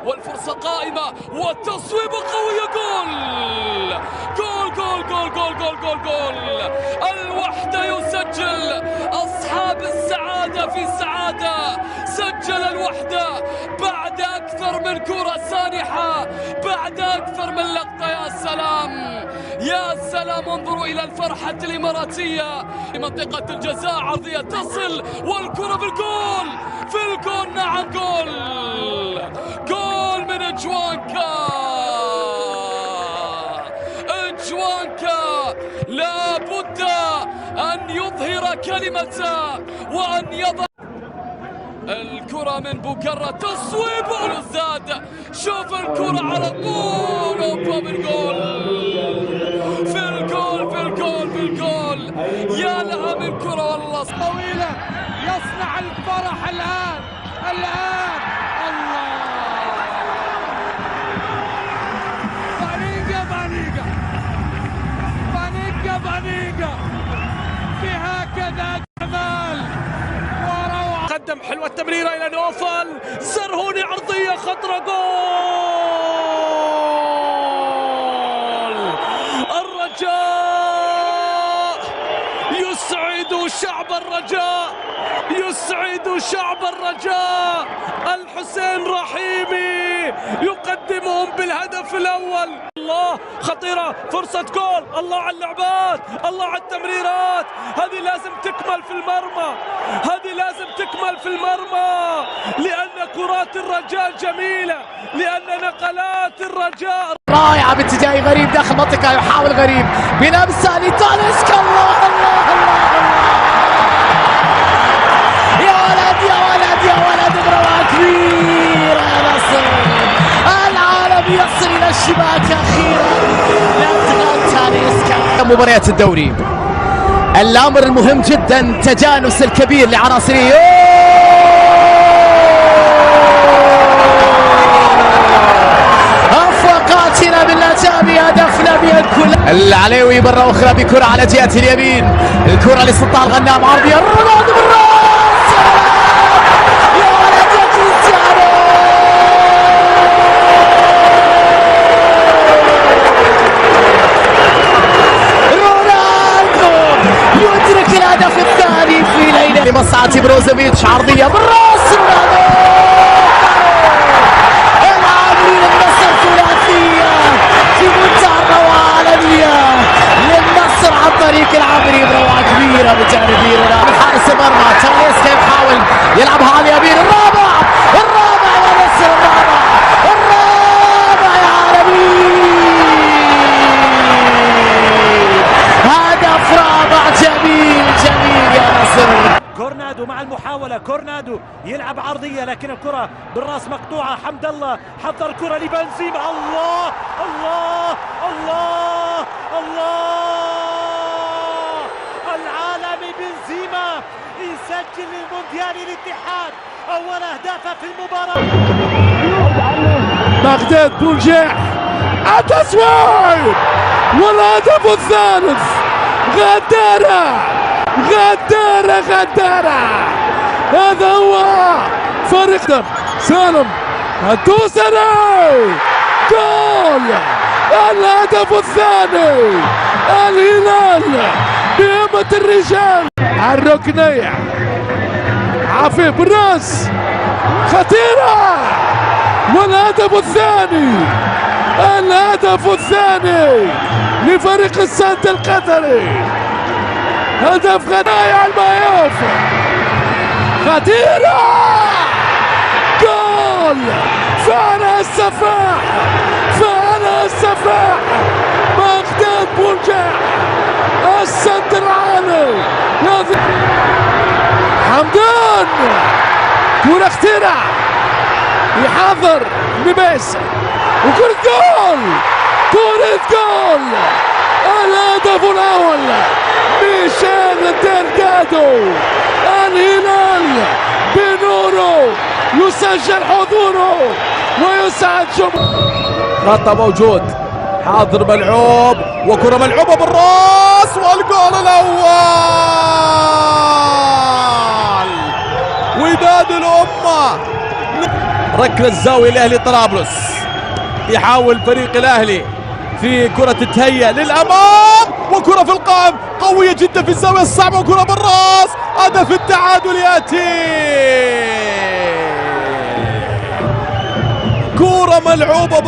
والفرصة قائمة والتصويب قوية. جول جول جول جول جول جول جول جول. الوحدة يسجل، أصحاب السعادة في سعادة. سجل الوحدة بعد أكثر من كرة سانحة، بعد أكثر من لقطة. يا سلام يا سلام، انظروا إلى الفرحة الإماراتية في منطقة الجزاء. عرضية تصل والكرة في الجول، في الجول. نعم جول، جول من إجوانكا. إجوانكا لا بد أن يظهر كلمته وأن يضع الكرة من بوكرة. تصويب الزاد، شوف الكرة على طول بالجول، في الجول في الجول في الجول. يا لها من كرة والله طويلة، يصنع الفرح الآن الله. بانيجا في هكذا جمال وروعة. قدم حلوة التمريرة إلى نوفل، زرهوني عرضية خطرة. جول الرجاء يسعد شعب الرجاء، يسعد شعب الرجاء. الحسين رحيمي يقدمهم بالهدف الأول. الله خطيرة، فرصة جول. الله على اللعبات، الله على التمريرات. هذه لازم تكمل في المرمى، هذه لازم تكمل في المرمى، لأن كرات الرجاء جميلة، لأن نقلات الرجاء رائعة باتجاه غريب داخل المنطقة. يحاول غريب بلمسة لتاليسكا. الله الله الله، يا ولد يا ولد يا ولد، روعة كبيرة يا نصر. العالم يصل إلى الشباك أخيرا. يدخل تاليسكا. مباريات الدوري، الأمر المهم جدا تجانس الكبير لعناصره. أفرقاتنا بالأجابي، هدفنا بها الكل. العليوي مرة أخرى بكرة على جهة اليمين، الكرة لسلطان الغنام، عرضية رونالدو بالراس. يا ولد يا كريستيانو، رونالدو يدرك الهدف الثاني في ليلة. لمصعد بروزوفيتش، عرضية بالراس، رونالدو. النصر ثلاثية في منتهى الروعة عالمية للنصر عن طريق العامري بروعة كبيرة بجانبين من حارس المرمى. تاليسكا يحاول يلعبها على اليمين. الرابع يا نصر، الرابع يا عالمي. هدف رابع جميل جميل يا نصر. كورنادو مع المحاولة، كورنادو يلعب عرضية لكن الكرة بالراس مقطوعة. حمد الله حضر الكرة لبنزيما. الله الله الله الله، العالمي بنزيما يسجل للمونديال الاتحاد أول أهدافه في المباراة. بغداد بولجاح، التصويب والهدف الثالث. غدارة غدارة غدارة، هذا هو فريق سالم الدوسري. جول الهدف الثاني. الهلال بهمة الرجال. الركنية عفيف بالراس، خطيرة. والهدف الثاني، الهدف الثاني لفريق السد القطري. هدف غنايا المايوف، خطيرة. جول فعلا السفاح، فعلا السفاح. بغداد بولجاح السد العالي. حمدان كرة اختراع، يحضر لبيس وكرة جول، كرة جول. الهدف الأول ميشيل ديلغادو. الهلال بنوره يسجل حضوره ويسعد جمهوره. خطأ موجود، حاضر ملعوب وكرة ملعوبة بالراس والجول الأول. وداد الأمة ركله الزاويه الاهلي طرابلس. يحاول فريق الاهلي في كرة تتهيأ للامام وكرة في القائم قوية جدا في الزاوية الصعبة وكرة بالراس. هدف التعادل ياتي، كرة ملعوبة